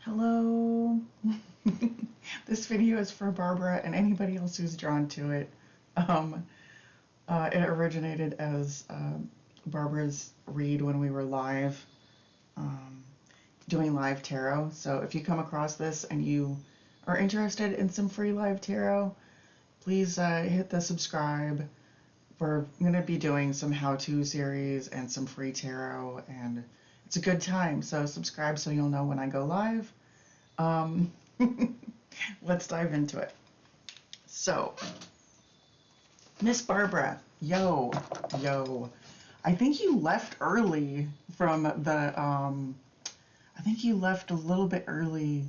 Hello. This video is for Barbara and anybody else who's drawn to it. Um, it originated as Barbara's read when we were live, doing live tarot. So if you come across this and you are interested in some free live tarot, please hit the subscribe. We're going to be doing some how-to series and some free tarot, and it's a good time. So subscribe so you'll know when I go live. Let's dive into it. So, Miss Barbara, yo. I think you left early from the, I think you left a little bit early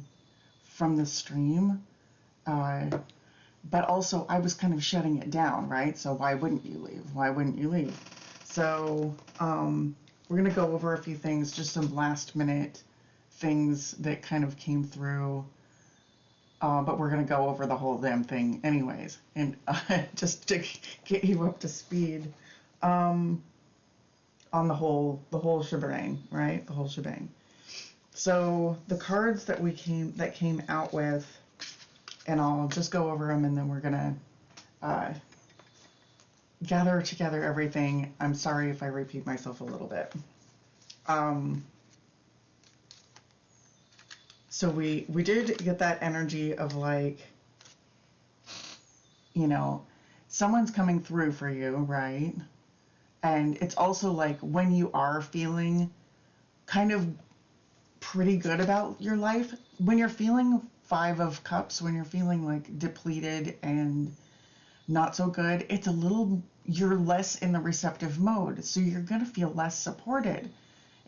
from the stream. But also I was kind of shutting it down, right? So why wouldn't you leave? So, we're going to go over a few things, just some last minute things that kind of came through. But we're going to go over the whole damn thing anyways. And just to get you up to speed on the whole shebang, right? The whole shebang. So the cards that came out with, and I'll just go over them, and then we're going to gather together everything. I'm sorry if I repeat myself a little bit. So we did get that energy of, like, you know, someone's coming through for you, right? And it's also like when you are feeling kind of pretty good about your life, when you're feeling Five of Cups, when you're feeling like depleted and not so good, it's a little, you're less in the receptive mode, so you're gonna feel less supported.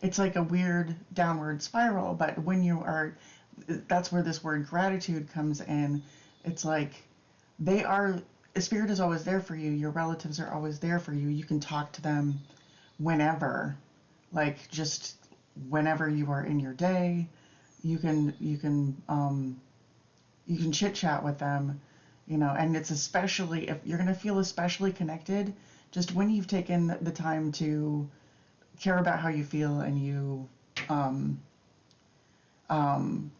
It's like a weird downward spiral, but when you are, that's where this word gratitude comes in. It's like Spirit is always there for you. Your relatives are always there for you. You can talk to them whenever, like just whenever you are in your day. You can chit chat with them, you know, and it's especially if you're going to feel especially connected just when you've taken the time to care about how you feel, and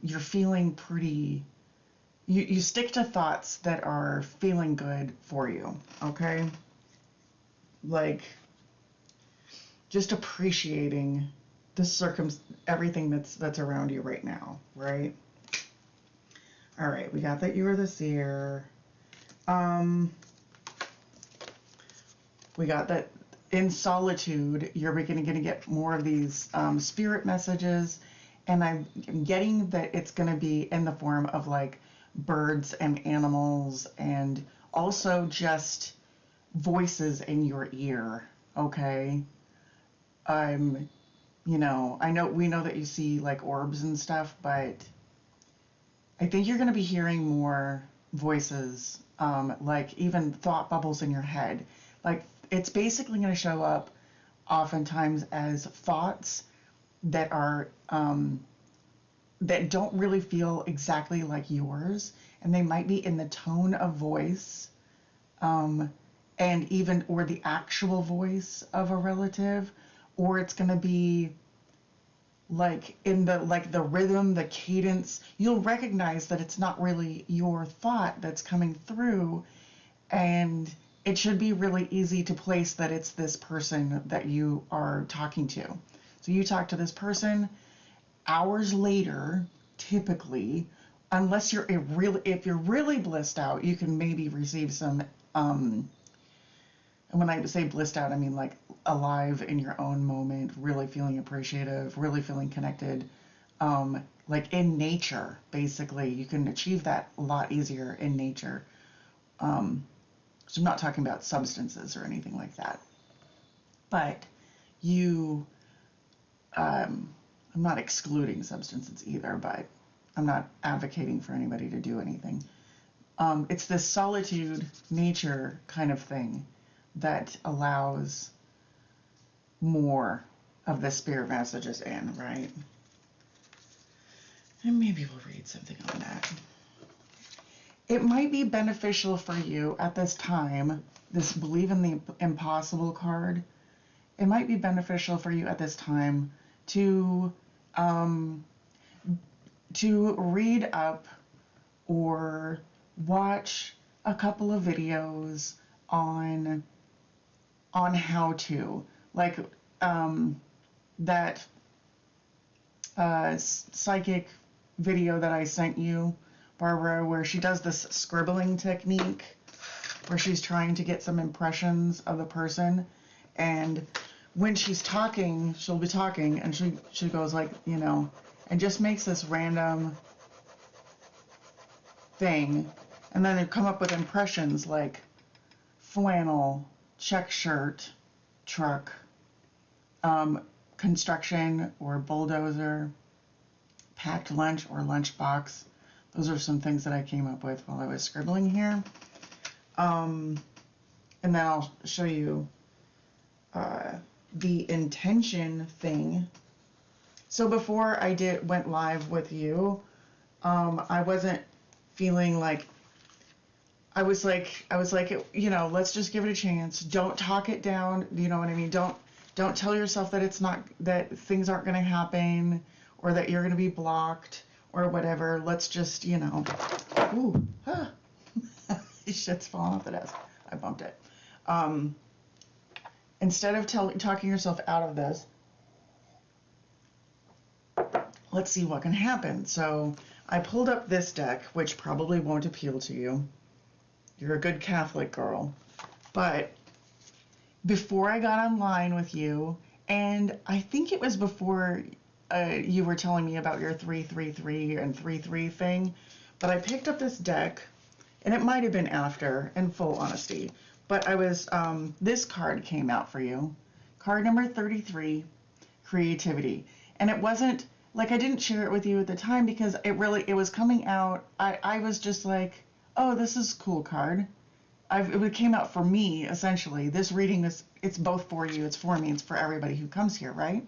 you're feeling pretty, you stick to thoughts that are feeling good for you, okay? Like just appreciating everything that's around you right now, right? All right, we got that you are the seer. We got that in solitude, you're going to get more of these spirit messages, and I'm getting that it's going to be in the form of like birds and animals, and also just voices in your ear, okay? You know, we know that you see like orbs and stuff, but I think you're going to be hearing more voices, like even thought bubbles in your head. Like it's basically going to show up oftentimes as thoughts that are that don't really feel exactly like yours, and they might be in the tone of voice, and even or the actual voice of a relative, or it's going to be like in the rhythm, the cadence. You'll recognize that it's not really your thought that's coming through, and it should be really easy to place that it's this person that you are talking to. So you talk to this person hours later, typically, unless if you're really blissed out, you can maybe receive some, and when I say blissed out, I mean like alive in your own moment, really feeling appreciative, really feeling connected, like in nature, basically. You can achieve that a lot easier in nature. So I'm not talking about substances or anything like that. But I'm not excluding substances either, but I'm not advocating for anybody to do anything. It's this solitude, nature kind of thing that allows more of the spirit messages in, right? And maybe we'll read something on that. It might be beneficial for you at this time, this Believe in the Impossible card, it might be beneficial for you at this time to to read up or watch a couple of videos on how to, like, that psychic video that I sent you, Barbara, where she does this scribbling technique where she's trying to get some impressions of the person, and when she's talking, she'll be talking and she goes like, and just makes this random thing, and then they come up with impressions like flannel, check shirt, truck, construction or bulldozer, packed lunch or lunchbox. Those are some things that I came up with while I was scribbling here. And then I'll show you the intention thing. So before I went live with you, I wasn't feeling like, I was like, let's just give it a chance. Don't talk it down. You know what I mean? Don't tell yourself that that things aren't going to happen or that you're going to be blocked or whatever. Let's just, ooh, ah. Shit's falling off the desk. I bumped it. Instead of talking yourself out of this, let's see what can happen. So I pulled up this deck, which probably won't appeal to you. You're a good Catholic girl. But before I got online with you, and I think it was before you were telling me about your 333 and 33 thing, but I picked up this deck, and it might have been after, in full honesty, but I was, this card came out for you. Card number 33, Creativity. And it wasn't, like, I didn't share it with you at the time because it was coming out. I was just like, oh, this is a cool card. It came out for me, essentially. This reading it's both for you, it's for me, it's for everybody who comes here, right?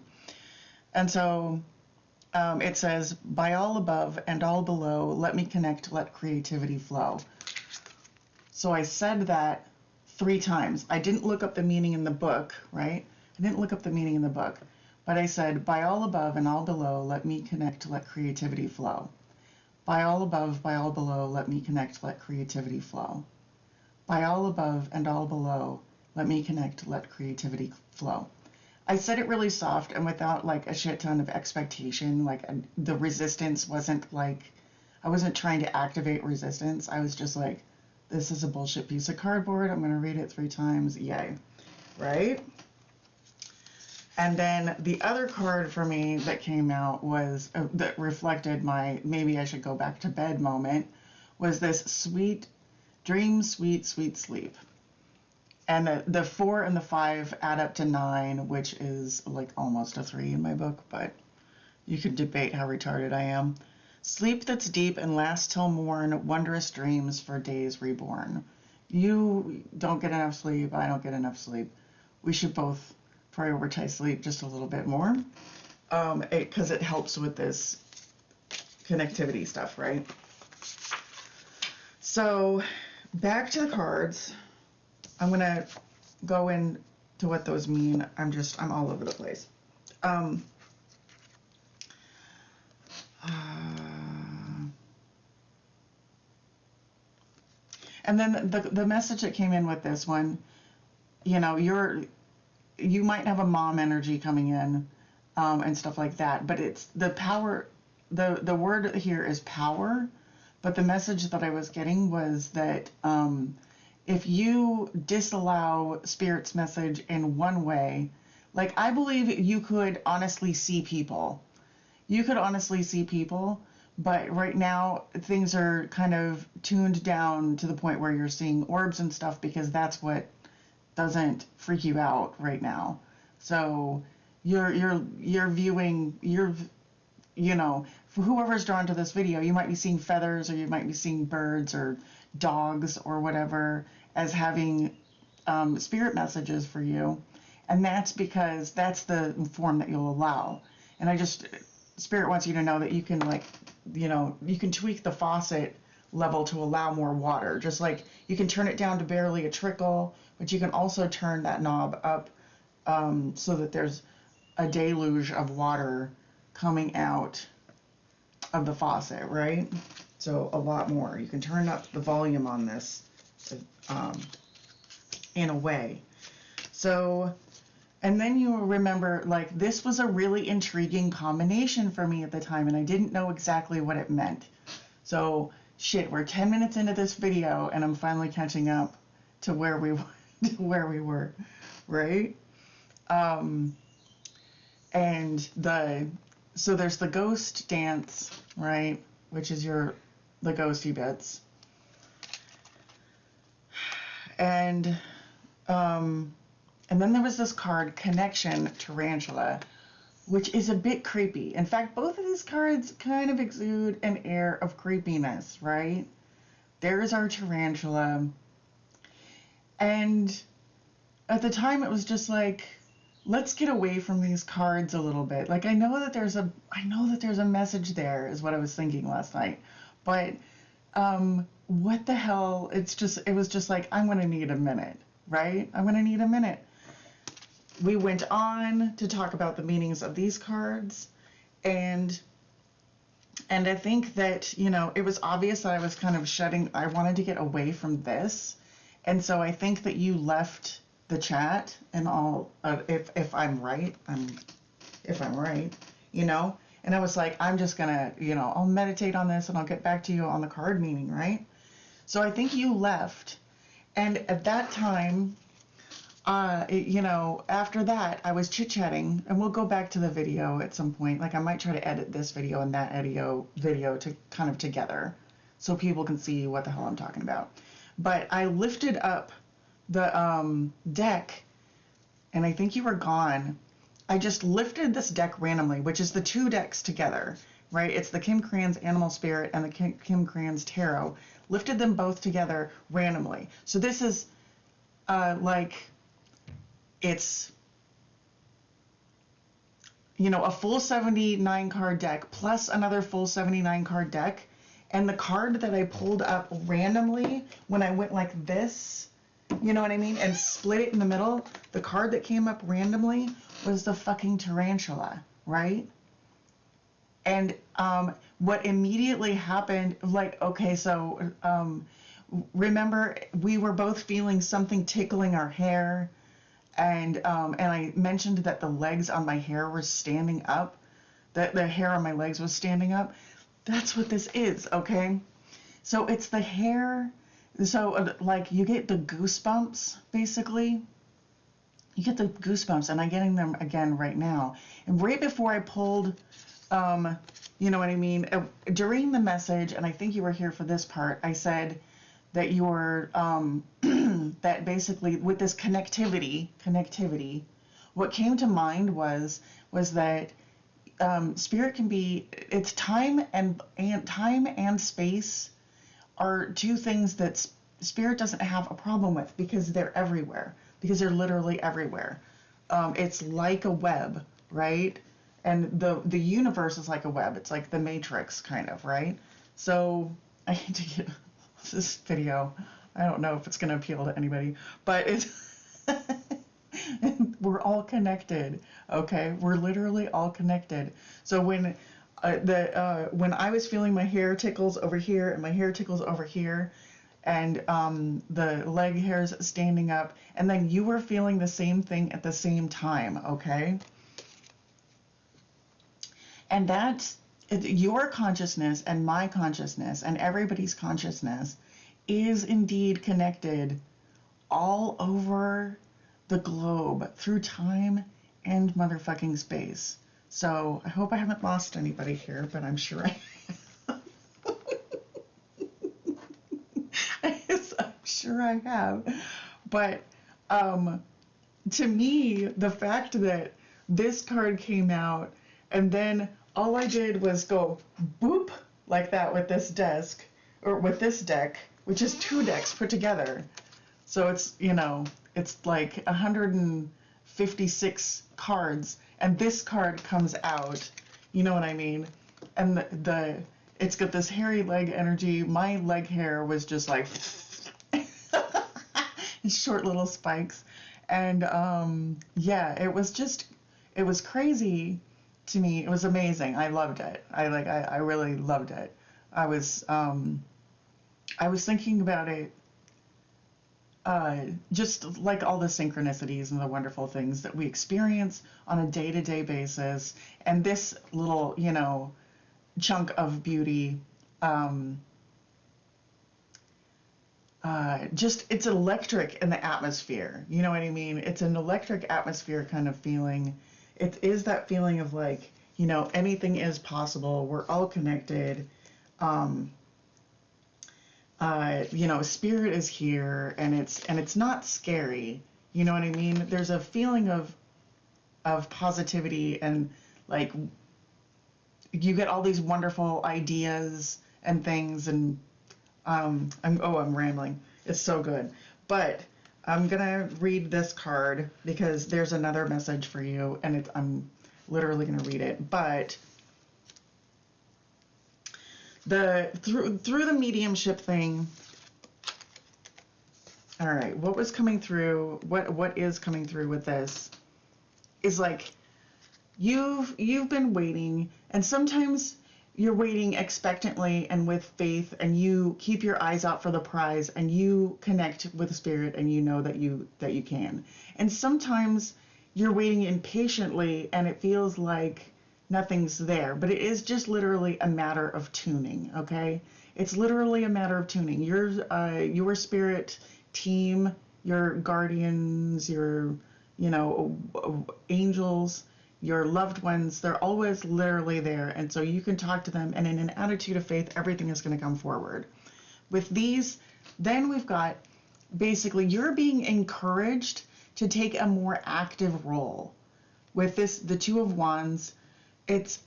And so it says, by all above and all below, let me connect, let creativity flow. So I said that 3 times. I didn't look up the meaning in the book, right? I didn't look up the meaning in the book, but I said, by all above and all below, let me connect, let creativity flow. By all above, by all below, let me connect, let creativity flow. By all above and all below, let me connect, let creativity flow. I said it really soft and without like a shit ton of expectation. Like the resistance wasn't like, I wasn't trying to activate resistance. I was just like, this is a bullshit piece of cardboard. I'm going to read it 3 times. Yay. Right? And then the other card for me that came out was, that reflected my maybe I should go back to bed moment, was this sweet dream, sweet, sweet sleep. And the 4 and the 5 add up to 9, which is like almost a 3 in my book, but you could debate how retarded I am. Sleep that's deep and lasts till morn, wondrous dreams for days reborn. You don't get enough sleep, I don't get enough sleep. We should both prioritize sleep just a little bit more, because it helps with this connectivity stuff, right? So back to the cards. I'm going to go into what those mean. I'm all over the place. And then the message that came in with this one, you might have a mom energy coming in, and stuff like that, but it's the power, the word here is power, but the message that I was getting was that, if you disallow Spirit's message in one way, like I believe you could honestly see people. You could honestly see people, but right now things are kind of tuned down to the point where you're seeing orbs and stuff because that's what doesn't freak you out right now. So you're viewing, for whoever's drawn to this video, you might be seeing feathers or you might be seeing birds or dogs or whatever as having spirit messages for you, and that's because that's the form that you'll allow. And Spirit wants you to know that you can you can tweak the faucet level to allow more water, just like you can turn it down to barely a trickle, but you can also turn that knob up so that there's a deluge of water coming out of the faucet, right? So a lot more. You can turn up the volume on this to, in a way. So, and then you remember, like, this was a really intriguing combination for me at the time, and I didn't know exactly what it meant. So, shit, we're 10 minutes into this video, and I'm finally catching up to where we were, right? And so there's the ghost dance, right? Which is the ghosty bits. And then there was this card, Connection Tarantula, which is a bit creepy. In fact, both of these cards kind of exude an air of creepiness, right? There's our tarantula. And at the time it was just like, let's get away from these cards a little bit. Like, I know that there's a message there, is what I was thinking last night. But what the hell? It was just like, I'm gonna need a minute, right? I'm gonna need a minute. We went on to talk about the meanings of these cards, and I think that, it was obvious that I was kind of I wanted to get away from this. And so I think that you left the chat, and if I'm right, and I was like, I'm just gonna, I'll meditate on this and I'll get back to you on the card meaning, right? So I think you left, and at that time, after that, I was chit-chatting, and we'll go back to the video at some point. Like, I might try to edit this video and that video to kind of together so people can see what the hell I'm talking about. But I lifted up the deck, and I think you were gone. I just lifted this deck randomly, which is the two decks together, right? It's the Kim Krans Animal Spirit and the Kim Krans Tarot. Lifted them both together randomly. So this is it's, a full 79 card deck plus another full 79 card deck. And the card that I pulled up randomly when I went like this, you know what I mean? And split it in the middle, the card that came up randomly was the fucking tarantula, right? And what immediately happened, remember we were both feeling something tickling our hair, and I mentioned that the legs on my hair were standing up, that the hair on my legs was standing up. That's what this is, okay? So it's the hair. So you get the goosebumps, basically. You get the goosebumps, and I'm getting them again right now. And right before I pulled, you know what I mean? During the message, and I think you were here for this part, I said that you were, that basically with this connectivity, what came to mind was that spirit can be, it's time and space are two things that spirit doesn't have a problem with, because they're everywhere, because they're literally everywhere. It's like a web, right? And the universe is like a web. It's like the Matrix, kind of, right? So I hate to get this video. I don't know if it's going to appeal to anybody, but it's we're all connected, okay? We're literally all connected. So when I was feeling my hair tickles over here and my hair tickles over here, and the leg hairs standing up, and then you were feeling the same thing at the same time, okay? And that's your consciousness and my consciousness and everybody's consciousness is indeed connected all over the globe through time and motherfucking space. So I hope I haven't lost anybody here, but I'm sure I have. I'm sure I have. But to me, the fact that this card came out, and then all I did was go boop like that with this deck, which is two decks put together. So it's, it's like 156 cards, and this card comes out, you know what I mean? And it's got this hairy leg energy. My leg hair was just like short little spikes. And yeah, it was crazy to me. It was amazing. I loved it. I really loved it. I was I was thinking about it, just like all the synchronicities and the wonderful things that we experience on a day-to-day basis, and this little, chunk of beauty, just it's electric in the atmosphere. You know what I mean? It's an electric atmosphere kind of feeling. It is that feeling of like, anything is possible. We're all connected. Spirit is here, and it's not scary. You know what I mean? There's a feeling of positivity, and like you get all these wonderful ideas and things, and I'm rambling. It's so good. But I'm gonna read this card because there's another message for you, and I'm literally gonna read it. But through the mediumship thing. All right, what was coming through? What is coming through with this is like you've been waiting, and sometimes you're waiting expectantly and with faith, and you keep your eyes out for the prize, and you connect with spirit, and you know that you can. And sometimes you're waiting impatiently, and it feels like nothing's there, but it is just literally a matter of tuning. Okay, it's literally a matter of tuning. Your spirit team, your guardians, your angels, your loved ones, they're always literally there, and so you can talk to them, and in an attitude of faith, everything is going to come forward. With these, then we've got basically you're being encouraged to take a more active role. With this, the Two of Wands,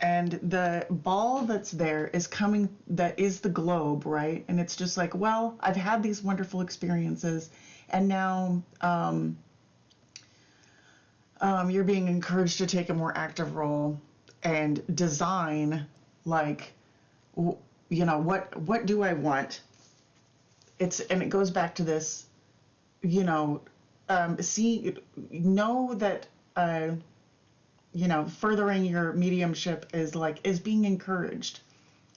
and the ball that's there is coming, that is the globe, right? And it's just like, well, I've had these wonderful experiences, and now you're being encouraged to take a more active role and design, like, what do I want? And it goes back to this, know that furthering your mediumship is being encouraged.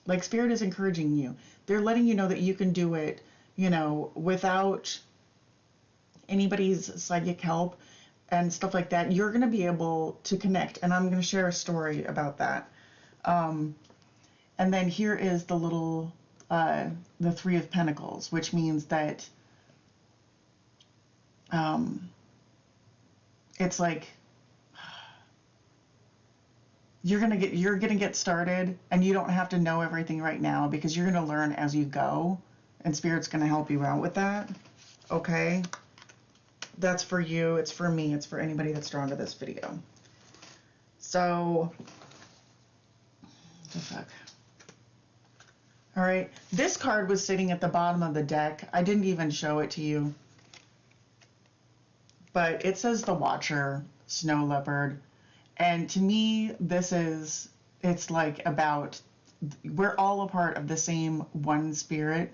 Like spirit is encouraging you. They're letting you know that you can do it, without anybody's psychic help and stuff like that. You're going to be able to connect. And I'm going to share a story about that. And then here is the little, the Three of Pentacles, which means that it's like, you're gonna get started, and you don't have to know everything right now, because you're gonna learn as you go, and spirit's gonna help you out with that. Okay, that's for you, it's for me, it's for anybody that's drawn to this video. So what the fuck. All right, this card was sitting at the bottom of the deck. I didn't even show it to you, but it says the Watcher, Snow Leopard. And to me, it's like about, we're all a part of the same one spirit,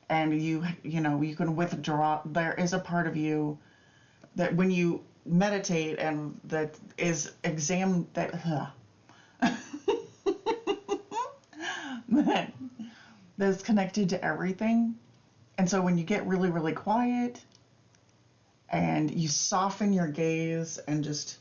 and you can withdraw. There is a part of you that when you meditate, and that is that's connected to everything. And so when you get really, really quiet, and you soften your gaze and just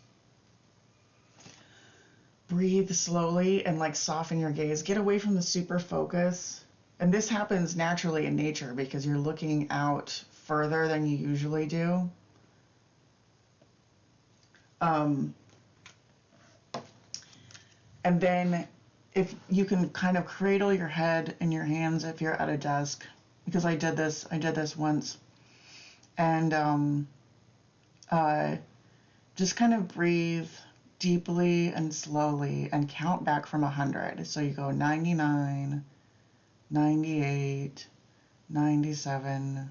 breathe slowly and like soften your gaze, get away from the super focus. And this happens naturally in nature because you're looking out further than you usually do. And then if you can kind of cradle your head in your hands if you're at a desk, because I did this once, and just kind of breathe deeply and slowly and count back from 100. So you go 99, 98, 97.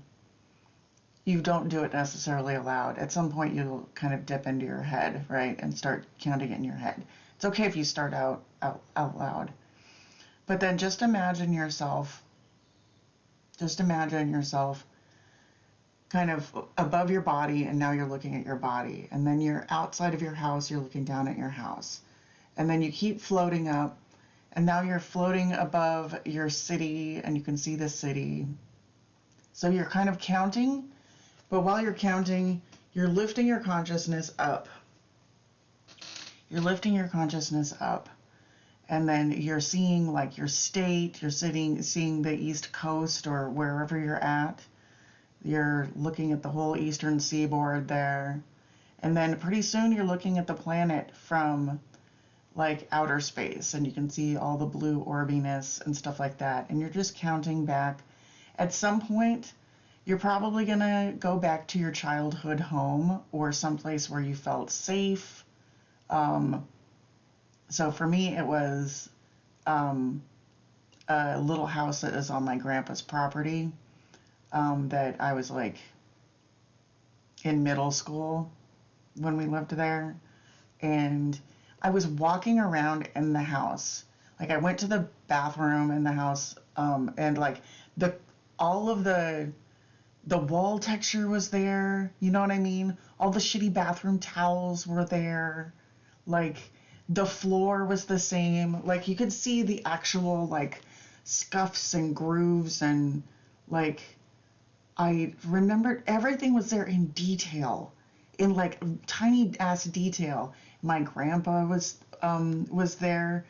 You don't do it necessarily aloud. At some point you'll kind of dip into your head, right, and start counting it in your head. It's okay if you start out loud. But then just imagine yourself kind of above your body, and now you're looking at your body. And then you're outside of your house, you're looking down at your house. and then you keep floating up, and now you're floating above your city, and you can see the city. So you're kind of counting, but while you're counting, you're lifting your consciousness up. You're lifting your consciousness up. And then you're seeing like your state, you're seeing the East Coast or wherever you're at. You're looking at the whole eastern seaboard there. And then pretty soon you're looking at the planet from like outer space, and you can see all the blue orbiness and stuff like that. And you're just counting back. At some point, you're probably gonna go back to your childhood home or someplace where you felt safe. So for me, it was a little house that is on my grandpa's property, that I was like in middle school when we lived there. And I was walking around in the house. Like I went to the bathroom in the house, and like all of the wall texture was there. You know what I mean? All the shitty bathroom towels were there. Like the floor was the same. Like you could see the actual like scuffs and grooves, and like I remembered everything was there in detail, in like tiny ass detail. My grandpa was there,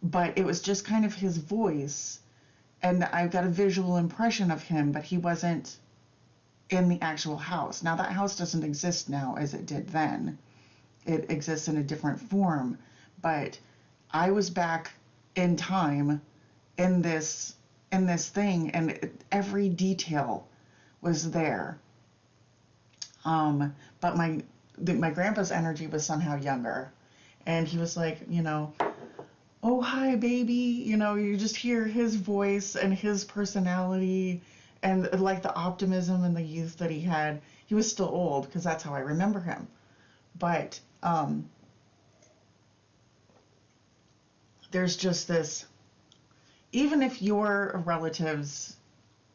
but it was just kind of his voice, and I got a visual impression of him, but he wasn't in the actual house. Now that house doesn't exist now as it did then. It exists in a different form, but I was back in time in this thing, and every detail was there. But my grandpa's energy was somehow younger, and he was like, oh hi baby, you just hear his voice and his personality and like the optimism and the youth that he had. He was still old because that's how I remember him, but there's just this, even if your relatives,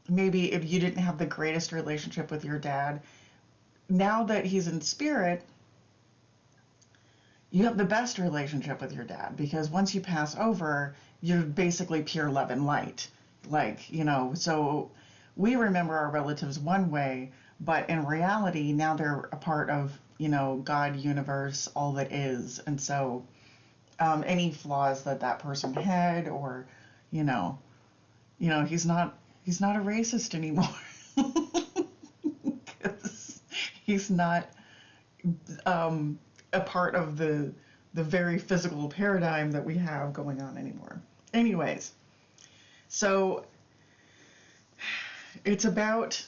maybe if you didn't have the greatest relationship with your dad, now that he's in spirit, you have the best relationship with your dad, because once you pass over, you're basically pure love and light. Like, so we remember our relatives one way, but in reality, now they're a part of, God, universe, all that is. And so any flaws that person had, or, he's not a racist anymore. He's not a part of the very physical paradigm that we have going on anymore. Anyways, so it's about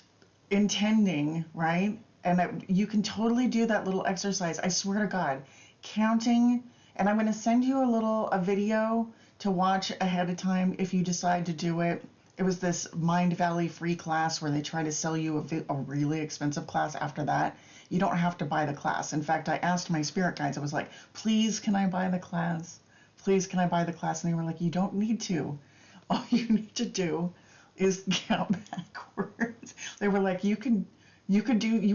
intending, right? And you can totally do that little exercise. I swear to God, counting, and I'm going to send you a video to watch ahead of time if you decide to do it. It was this Mind Valley free class where they try to sell you a really expensive class after that. You don't have to buy the class. In fact, I asked my spirit guides, I was like, please, can I buy the class? Please, can I buy the class? And they were like, you don't need to. All you need to do is count backwards. They were like, you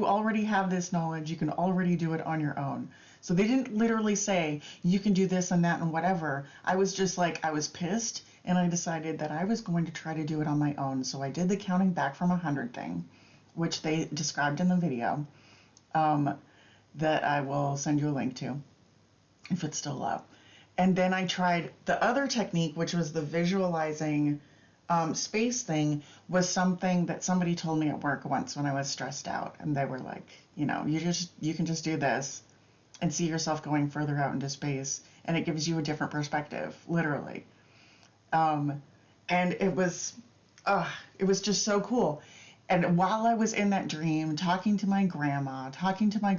already have this knowledge. You can already do it on your own. So they didn't literally say, you can do this and that and whatever. I was just like, I was pissed, and I decided that I was going to try to do it on my own. So I did the counting back from 100 thing, which they described in the video, that I will send you a link to if it's still up. And then I tried the other technique, which was the visualizing space thing, was something that somebody told me at work once when I was stressed out. And they were like, you can just do this and see yourself going further out into space, and it gives you a different perspective, literally. And it was just so cool. And while I was in that dream, talking to my grandma, talking to my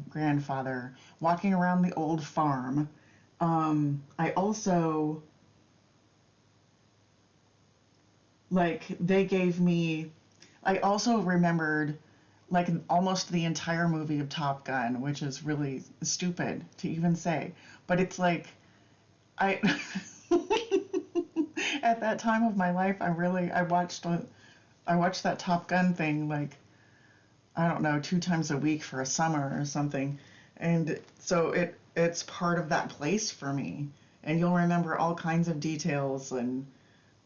grandfather, walking around the old farm, I also, I also remembered almost the entire movie of Top Gun, which is really stupid to even say, but it's like, at that time of my life, I watched that Top Gun thing, I don't know, 2 times a week for a summer or something. And so it's part of that place for me, and you'll remember all kinds of details, and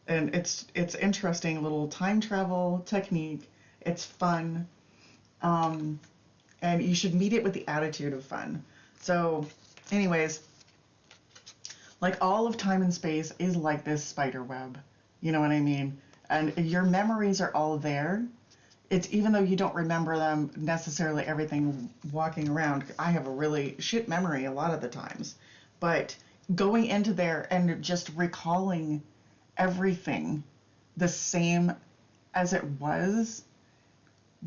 it's interesting little time travel technique. It's fun, um, and you should meet it with the attitude of fun. So, anyways, like all of time and space is like this spider web. You know what I mean? And your memories are all there. It's even though you don't remember them necessarily everything walking around. I have a really shit memory a lot of the times, but going into there and just recalling everything the same as it was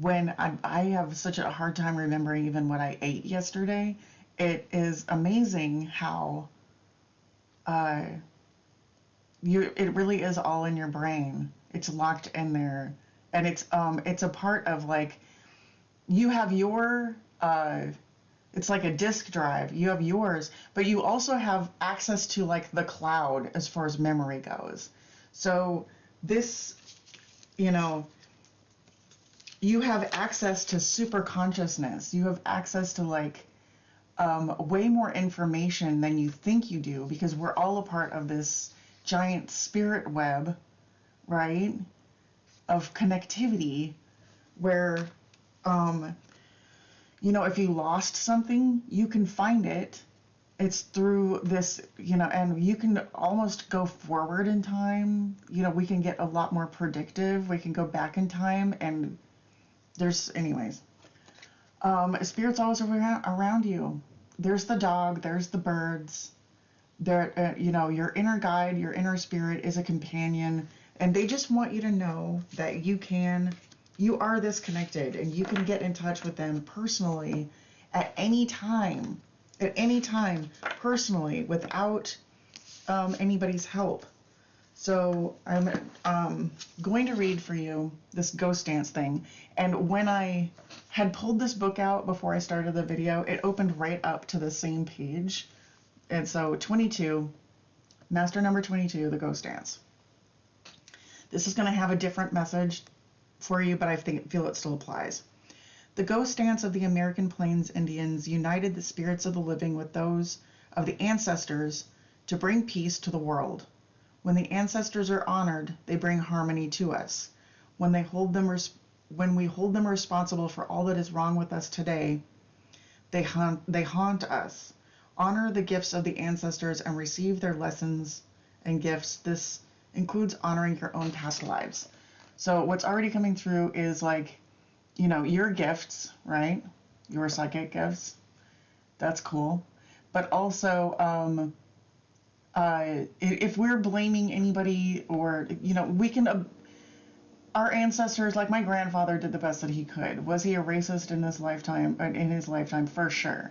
when I have such a hard time remembering even what I ate yesterday. It is amazing how uh, it really is all in your brain. It's locked in there, and it's a part of like you have your it's like a disk drive. You have yours, but you also have access to like the cloud as far as memory goes. So this, you know, you have access to super consciousness. You have access to like way more information than you think you do, because we're all a part of this giant spirit web, right? Of connectivity where, if you lost something, you can find it. It's through this, and you can almost go forward in time. We can get a lot more predictive. We can go back in time, and anyways. Spirits always around you. There's the dog, there's the birds. Your inner guide, your inner spirit is a companion, and they just want you to know that you are this connected, and you can get in touch with them personally at any time, personally, without anybody's help. So I'm going to read for you this ghost dance thing. And when I had pulled this book out before I started the video, it opened right up to the same page. And so 22, master number 22, the ghost dance. This is going to have a different message for you, but I feel it still applies. The ghost dance of the American Plains Indians united the spirits of the living with those of the ancestors to bring peace to the world. When the ancestors are honored, they bring harmony to us. When we hold them responsible for all that is wrong with us today, they haunt us. Honor the gifts of the ancestors and receive their lessons and gifts. This includes honoring your own past lives. So what's already coming through is like, your gifts, right? Your psychic gifts. That's cool. But also, if we're blaming anybody, or we can our ancestors, like my grandfather did the best that he could. Was he a racist in his lifetime? For sure.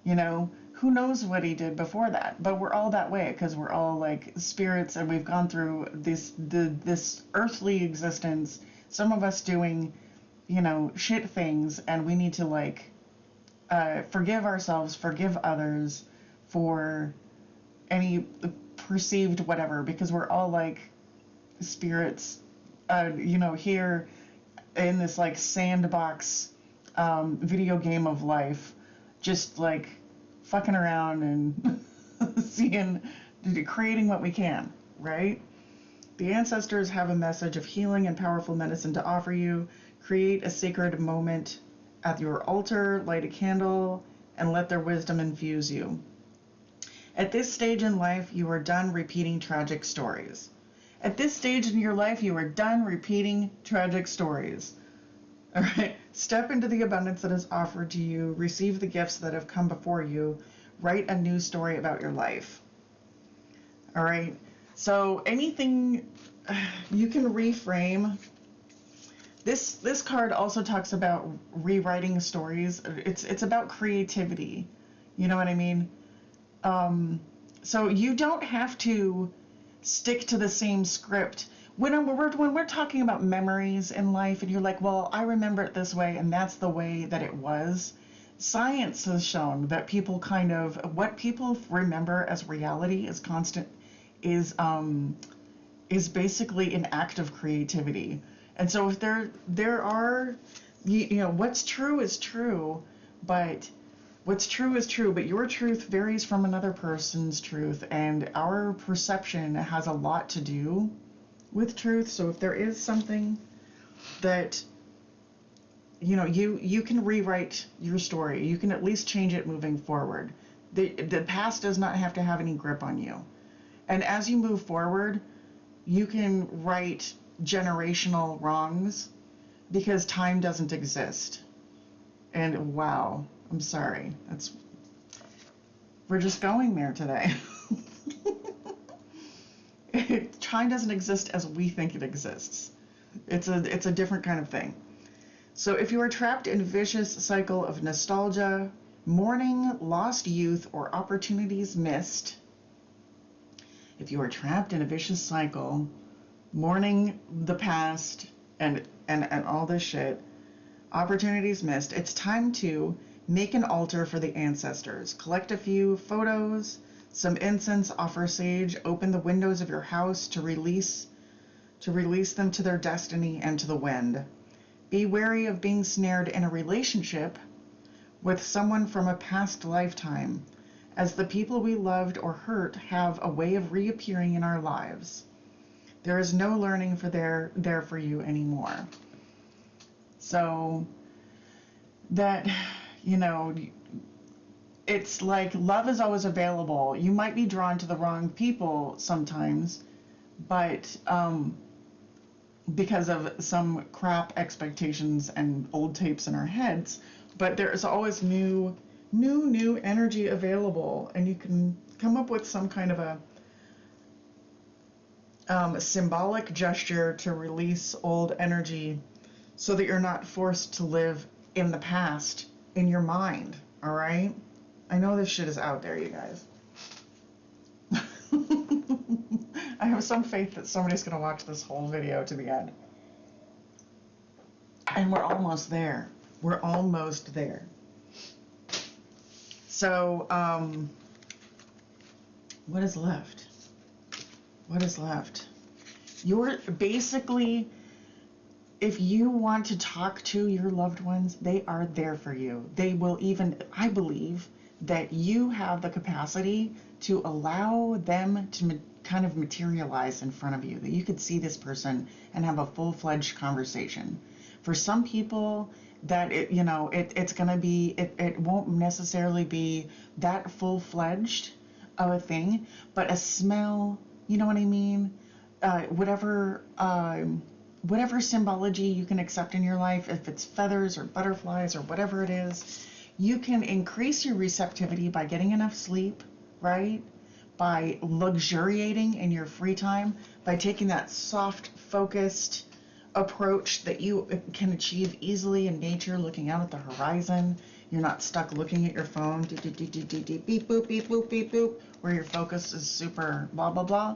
Who knows what he did before that? But we're all that way because we're all like spirits, and we've gone through this earthly existence, some of us doing shit things, and we need to like forgive ourselves, forgive others for any perceived whatever, because we're all like spirits, here in this like sandbox video game of life, just like fucking around and creating what we can, right? The ancestors have a message of healing and powerful medicine to offer you. Create a sacred moment at your altar, light a candle, and let their wisdom infuse you. At this stage in life, you are done repeating tragic stories. At this stage in your life, you are done repeating tragic stories. All right. Step into the abundance that is offered to you. Receive the gifts that have come before you. Write a new story about your life. All right. So anything you can reframe. This card also talks about rewriting stories. It's about creativity. You know what I mean? So you don't have to stick to the same script. When we're talking about memories in life, and you're like, well, I remember it this way, and that's the way that it was. Science has shown that what people remember as reality is basically an act of creativity. And so if there are, what's true is true, but What's true is true, but your truth varies from another person's truth, and our perception has a lot to do with truth. So if there is something that you can rewrite your story, you can at least change it moving forward. The past does not have to have any grip on you. And as you move forward, you can right generational wrongs because time doesn't exist. And wow, I'm sorry. We're just going there today. Time doesn't exist as we think it exists. It's a different kind of thing. So if you are trapped in a vicious cycle of nostalgia, mourning lost youth, or opportunities missed, if you are trapped in a vicious cycle, mourning the past and all this shit, opportunities missed, it's time to make an altar for the ancestors. Collect a few photos, some incense, offer sage, open the windows of your house to release them to their destiny and to the wind. Be wary of being snared in a relationship with someone from a past lifetime, as the people we loved or hurt have a way of reappearing in our lives. There is no learning there for you anymore. So that, it's like love is always available. You might be drawn to the wrong people sometimes, but because of some crap expectations and old tapes in our heads, but there's always new energy available, and you can come up with some kind of a symbolic gesture to release old energy so that you're not forced to live in the past in your mind. All right, I know this shit is out there, you guys. I have some faith that somebody's going to watch this whole video to the end. And we're almost there. We're almost there. So, what is left? What is left? You're basically, if you want to talk to your loved ones, they are there for you. They will even, I believe, that you have the capacity to allow them to kind of materialize in front of you, that you could see this person and have a full-fledged conversation. For some people, that it's going to be, it won't necessarily be that full-fledged of a thing, but a smell, you know what I mean? Whatever symbology you can accept in your life, if it's feathers or butterflies or whatever it is, you can increase your receptivity by getting enough sleep, right? By luxuriating in your free time, by taking that soft, focused approach that you can achieve easily in nature, looking out at the horizon. You're not stuck looking at your phone, beep, boop, beep, boop, beep, boop, where your focus is super blah, blah, blah.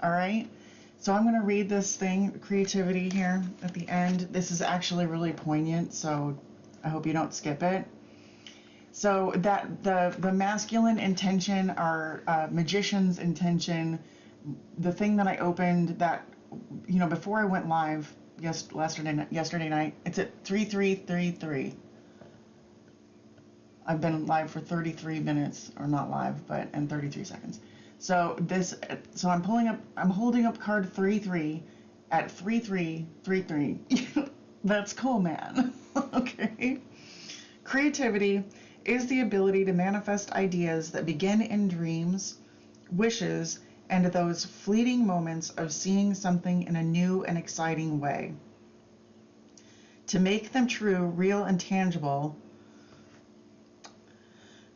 All right? So I'm going to read this thing, creativity here at the end. This is actually really poignant, so I hope you don't skip it. So that the masculine intention, our magician's intention, the thing that I opened that, before I went live yesterday night, it's at 3333. I've been live for 33 minutes, or not live, but and 33 seconds. So I'm holding up card 33 at 3333. That's cool, man. Okay. Creativity is the ability to manifest ideas that begin in dreams, wishes, and those fleeting moments of seeing something in a new and exciting way. To make them true, real, and tangible,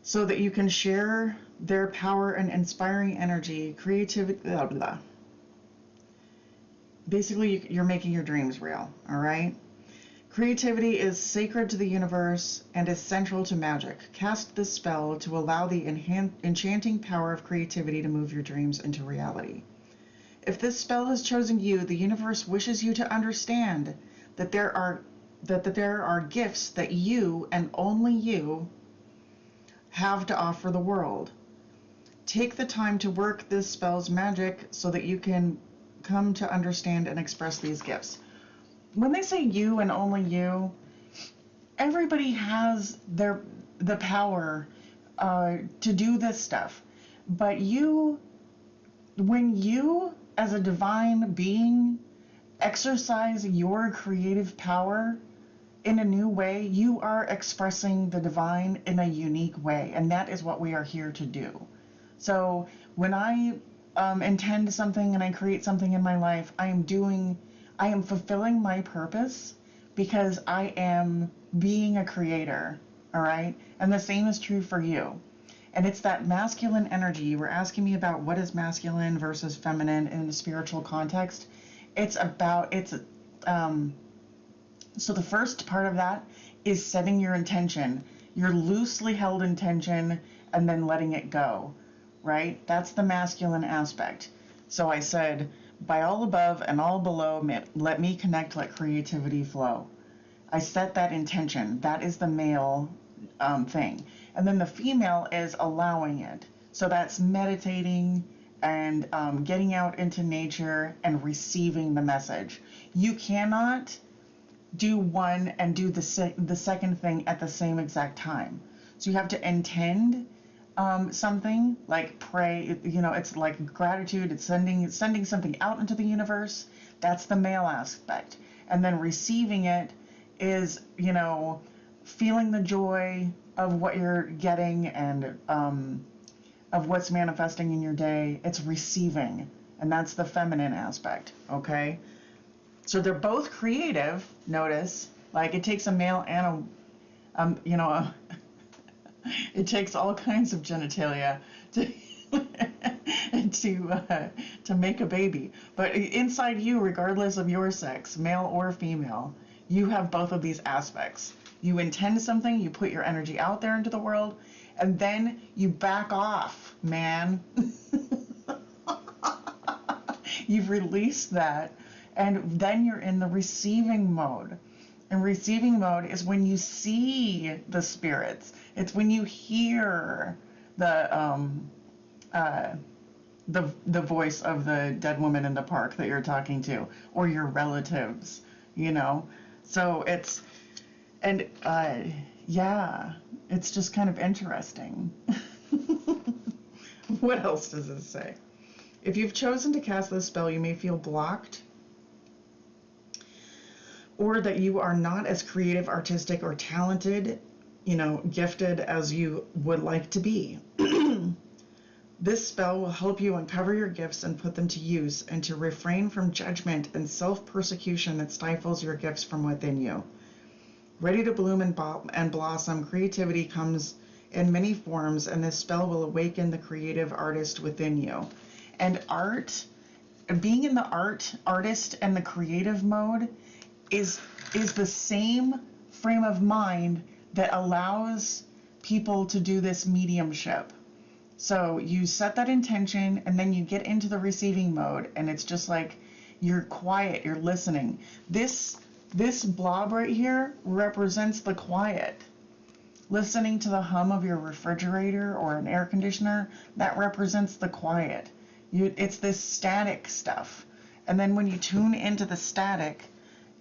so that you can share their power and inspiring energy, creativity, blah, blah. Basically, you're making your dreams real, all right? Creativity is sacred to the universe and is central to magic. Cast this spell to allow the enchanting power of creativity to move your dreams into reality. If this spell has chosen you, the universe wishes you to understand that there are gifts that you and only you have to offer the world. Take the time to work this spell's magic so that you can come to understand and express these gifts. When they say you and only you, everybody has the power to do this stuff. But when you, as a divine being, exercise your creative power in a new way, you are expressing the divine in a unique way, and that is what we are here to do. So when I intend something and I create something in my life, I am fulfilling my purpose because I am being a creator, all right? And the same is true for you. And it's that masculine energy. You were asking me about what is masculine versus feminine in a spiritual context. So the first part of that is setting your intention, your loosely held intention, and then letting it go, right? That's the masculine aspect. So I said, by all above and all below, let me connect, let creativity flow. I set that intention. That is the male thing. And then the female is allowing it. So that's meditating and getting out into nature and receiving the message. You cannot do one and do the second thing at the same exact time. So you have to intend something, like pray, it's like gratitude, it's sending something out into the universe. That's the male aspect. And then receiving it is, feeling the joy of what you're getting and of what's manifesting in your day. It's receiving, and that's the feminine aspect, okay? So they're both creative, notice, like it takes a male and it takes all kinds of genitalia to to make a baby. But inside you, regardless of your sex, male or female, you have both of these aspects. You intend something, you put your energy out there into the world, and then you back off, man. You've released that, and then you're in the receiving mode. And receiving mode is when you see the spirits. It's when you hear the voice of the dead woman in the park that you're talking to, or your relatives, So it's, and yeah, it's just kind of interesting. What else does it say? If you've chosen to cast this spell, you may feel blocked, or that you are not as creative, artistic, or talented, gifted as you would like to be. This spell will help you uncover your gifts and put them to use, and to refrain from judgment and self-persecution that stifles your gifts from within you. Ready to bloom and blossom, creativity comes in many forms, and this spell will awaken the creative artist within you. And art, being in the artist and the creative mode is the same frame of mind that allows people to do this mediumship. So you set that intention, and then you get into the receiving mode, and it's just like you're quiet, you're listening. This blob right here represents the quiet. Listening to the hum of your refrigerator or an air conditioner, that represents the quiet. It's this static stuff. And then when you tune into the static,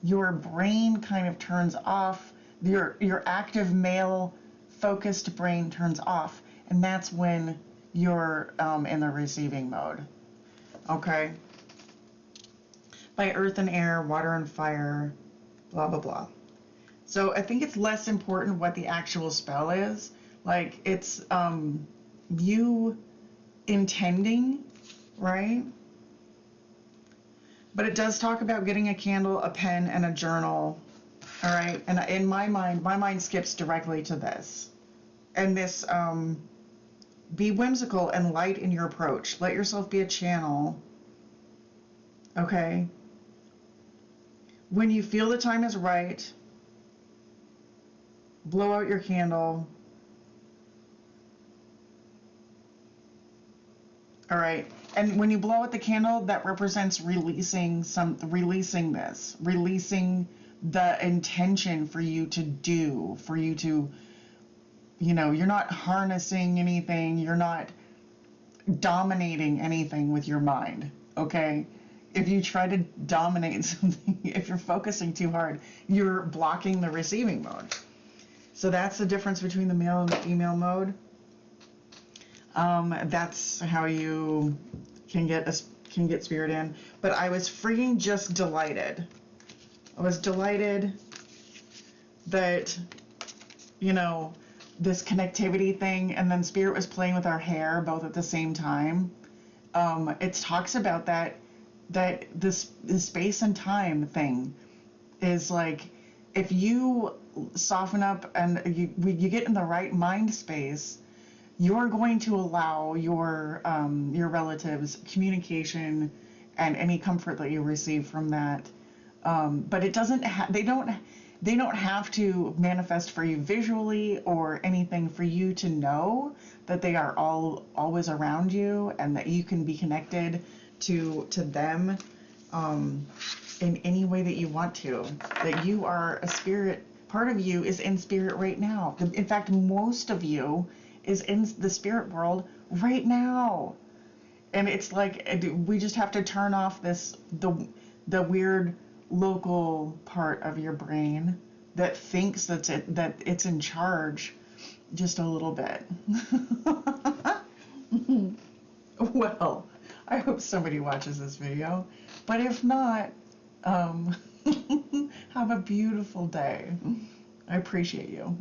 your brain kind of turns off, your active male focused brain turns off, and that's when you're in the receiving mode. Okay? By earth and air, water and fire, blah, blah, blah. So I think it's less important what the actual spell is. Like, it's you intending, right? But it does talk about getting a candle, a pen, and a journal. All right? And in my mind skips directly to this. And this, be whimsical and light in your approach. Let yourself be a channel. Okay? When you feel the time is right, blow out your candle. All right. And when you blow out the candle, that represents releasing the intention for you to do, for you to, you're not harnessing anything, you're not dominating anything with your mind, okay? If you try to dominate something, if you're focusing too hard, you're blocking the receiving mode. So that's the difference between the male and the female mode. That's how you can get spirit in. But I was freaking just delighted. I was delighted that, you know, this connectivity thing, and then spirit was playing with our hair both at the same time. It talks about that this space and time thing is like, if you soften up and you get in the right mind space, you're going to allow your relatives communication and any comfort that you receive from that. But it doesn't. They don't have to manifest for you visually or anything for you to know that they are always around you and that you can be connected to them in any way that you want to. That you are a spirit. Part of you is in spirit right now. In fact, most of you is in the spirit world right now. And it's like we just have to turn off the weird local part of your brain that thinks that it's in charge just a little bit. Well, I hope somebody watches this video, but if not, have a beautiful day. I appreciate you.